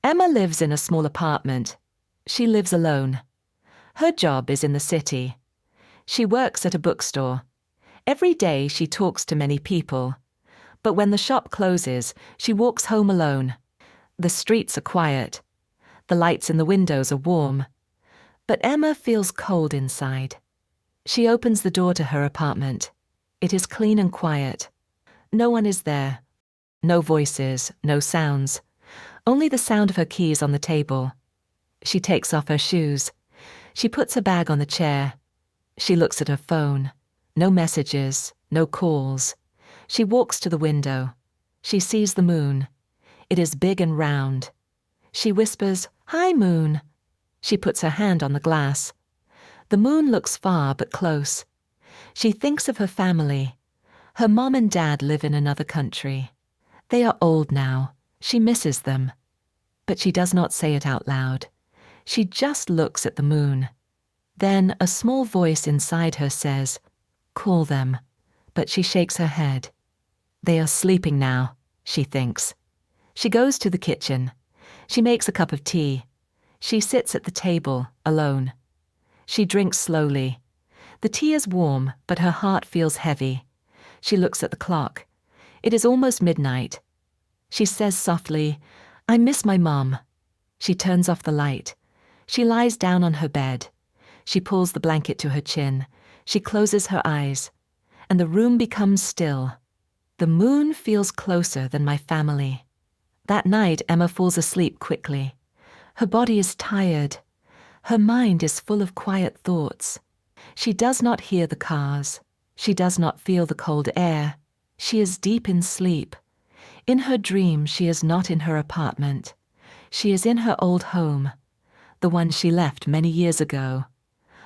Emma lives in a small apartment. She lives alone. Her job is in the city. She works at a bookstore. Every day she talks to many people. But when the shop closes, she walks home alone. The streets are quiet. The lights in the windows are warm. But Emma feels cold inside. She opens the door to her apartment. It is clean and quiet. No one is there. No voices, no sounds. Only the sound of her keys on the table. She takes off her shoes. She puts her bag on the chair. She looks at her phone. No messages, no calls. She walks to the window. She sees the moon. It is big and round. She whispers, "Hi, moon." She puts her hand on the glass. The moon looks far but close. She thinks of her family. Her mom and dad live in another country. They are old now. She misses them. But she does not say it out loud. She just looks at the moon. Then a small voice inside her says, "Call them." But she shakes her head. They are sleeping now, she thinks. She goes to the kitchen. She makes a cup of tea. She sits at the table, alone. She drinks slowly. The tea is warm, but her heart feels heavy. She looks at the clock. It is almost midnight. She says softly, "I miss my mom." She turns off the light. She lies down on her bed. She pulls the blanket to her chin. She closes her eyes. And the room becomes still. The moon feels closer than my family. That night, Emma falls asleep quickly. Her body is tired. Her mind is full of quiet thoughts. She does not hear the cars. She does not feel the cold air. She is deep in sleep. In her dream, she is not in her apartment. She is in her old home, the one she left many years ago.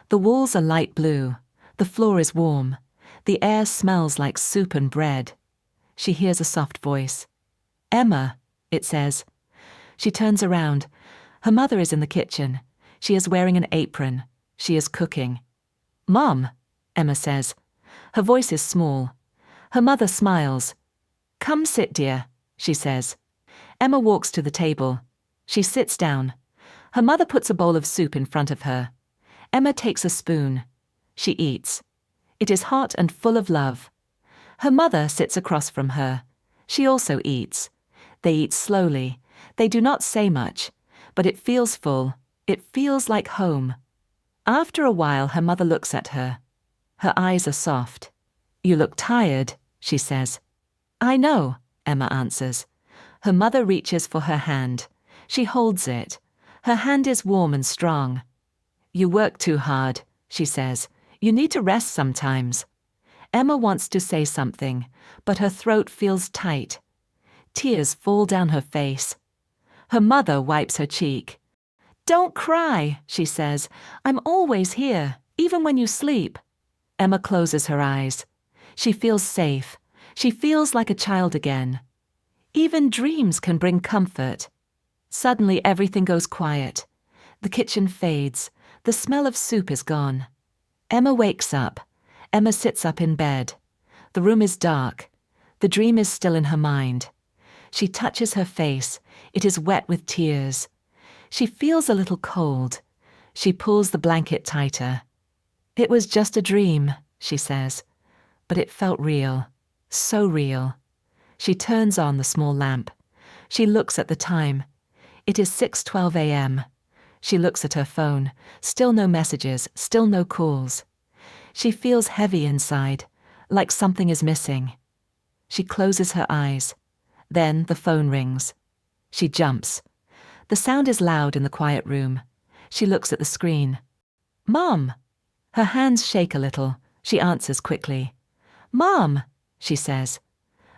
The walls are light blue. The floor is warm. The air smells like soup and bread. She hears a soft voice. "Emma," it says. She turns around. Her mother is in the kitchen. She is wearing an apron. She is cooking. "Mom," Emma says. Her voice is small. Her mother smiles. "Come sit, dear," she says. Emma walks to the table. She sits down. Her mother puts a bowl of soup in front of her. Emma takes a spoon. She eats. It is hot and full of love. Her mother sits across from her. She also eats. They eat slowly. They do not say much, but it feels full. It feels like home. After a while, her mother looks at her. Her eyes are soft. "You look tired," she says. "I know," Emma answers. Her mother reaches for her hand. She holds it. Her hand is warm and strong. "You work too hard," she says. "You need to rest sometimes." Emma wants to say something, but her throat feels tight. Tears fall down her face. Her mother wipes her cheek. "Don't cry," she says. "I'm always here, even when you sleep." Emma closes her eyes. She feels safe. She feels like a child again. Even dreams can bring comfort. Suddenly everything goes quiet. The kitchen fades. The smell of soup is gone. Emma wakes up. Emma sits up in bed. The room is dark. The dream is still in her mind. She touches her face. It is wet with tears. She feels a little cold. She pulls the blanket tighter. "It was just a dream," she says. But it felt real. So real. She turns on the small lamp. She looks at the time. It is 6:12 a.m. She looks at her phone. Still no messages, still no calls. She feels heavy inside, like something is missing. She closes her eyes. Then the phone rings. She jumps. The sound is loud in the quiet room. She looks at the screen. "Mom!" Her hands shake a little. She answers quickly. "Mom!" she says.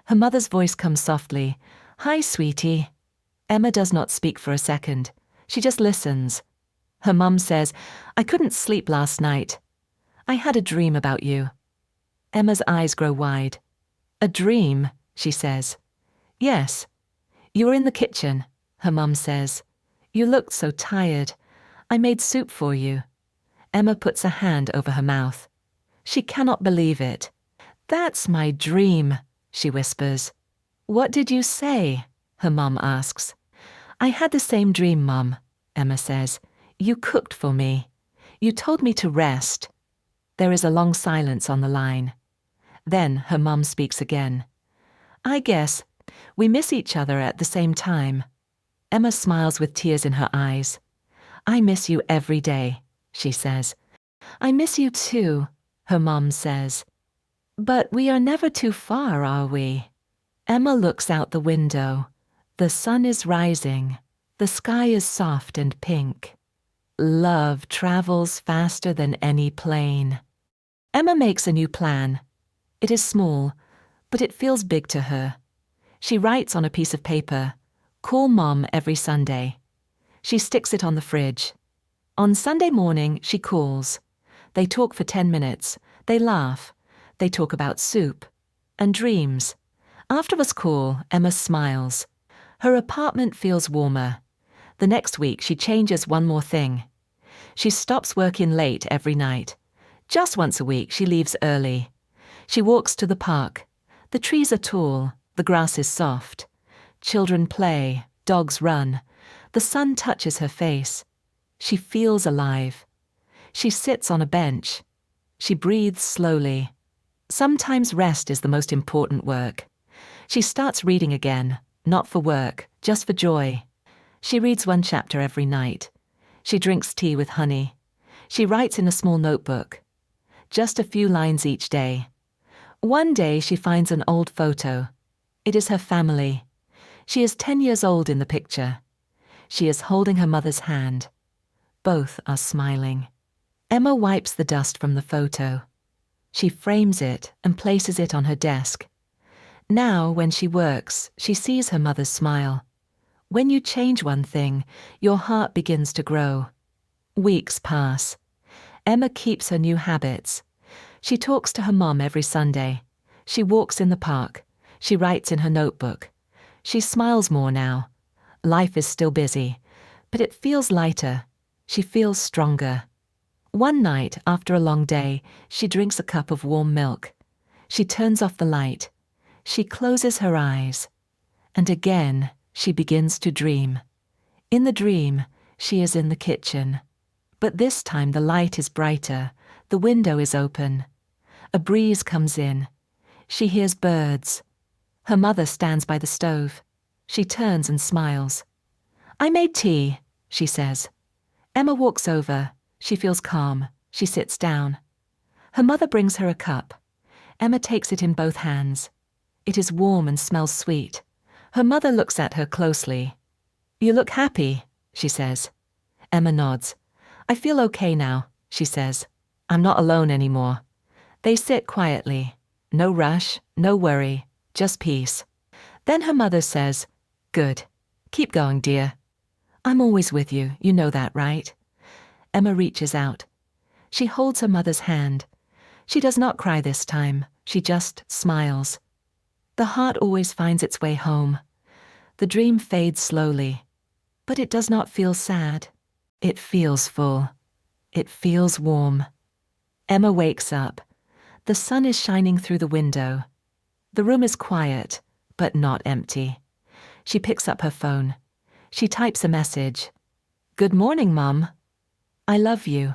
Her mother's voice comes softly. "Hi, sweetie." Emma does not speak for a second. She just listens. Her mum says, "I couldn't sleep last night. I had a dream about you." Emma's eyes grow wide. "A dream?" she says. "Yes. You were in the kitchen," her mum says. "You looked so tired. I made soup for you." Emma puts a hand over her mouth. She cannot believe it. "That's my dream," she whispers. "What did you say?" her mum asks. I had the same dream, Mum, Emma says. You cooked for me. You told me to rest. There is a long silence on the line. Then her mum speaks again. I guess we miss each other at the same time. Emma smiles with tears in her eyes. I miss you every day, she says. I miss you too, her mum says. But we are never too far, are we? Emma looks out the window. The sun is rising. The sky is soft and pink. Love travels faster than any plane. Emma makes a new plan. It is small, but it feels big to her. She writes on a piece of paper, "Call Mom every Sunday." She sticks it on the fridge. On Sunday morning, she calls. They talk for 10 minutes. They laugh. They talk about soup and dreams. After a call, Emma smiles. Her apartment feels warmer. The next week, she changes one more thing. She stops working late every night. Just once a week, she leaves early. She walks to the park. The trees are tall. The grass is soft. Children play. Dogs run. The sun touches her face. She feels alive. She sits on a bench. She breathes slowly. Sometimes rest is the most important work. She starts reading again, not for work, just for joy. She reads one chapter every night. She drinks tea with honey. She writes in a small notebook. Just a few lines each day. One day she finds an old photo. It is her family. She is 10 years old in the picture. She is holding her mother's hand. Both are smiling. Emma wipes the dust from the photo. She frames it and places it on her desk. Now, when she works, she sees her mother's smile. When you change one thing, your heart begins to grow. Weeks pass. Emma keeps her new habits. She talks to her mom every Sunday. She walks in the park. She writes in her notebook. She smiles more now. Life is still busy, but it feels lighter. She feels stronger. One night, after a long day, she drinks a cup of warm milk. She turns off the light. She closes her eyes. And again, she begins to dream. In the dream, she is in the kitchen. But this time the light is brighter. The window is open. A breeze comes in. She hears birds. Her mother stands by the stove. She turns and smiles. I made tea, she says. Emma walks over. She feels calm. She sits down. Her mother brings her a cup. Emma takes it in both hands. It is warm and smells sweet. Her mother looks at her closely. You look happy, she says. Emma nods. I feel okay now, she says. I'm not alone anymore. They sit quietly. No rush, no worry, just peace. Then her mother says, Good. Keep going, dear. I'm always with you, you know that, right? Emma reaches out. She holds her mother's hand. She does not cry this time. She just smiles. The heart always finds its way home. The dream fades slowly. But it does not feel sad. It feels full. It feels warm. Emma wakes up. The sun is shining through the window. The room is quiet, but not empty. She picks up her phone. She types a message. Good morning, Mum. I love you.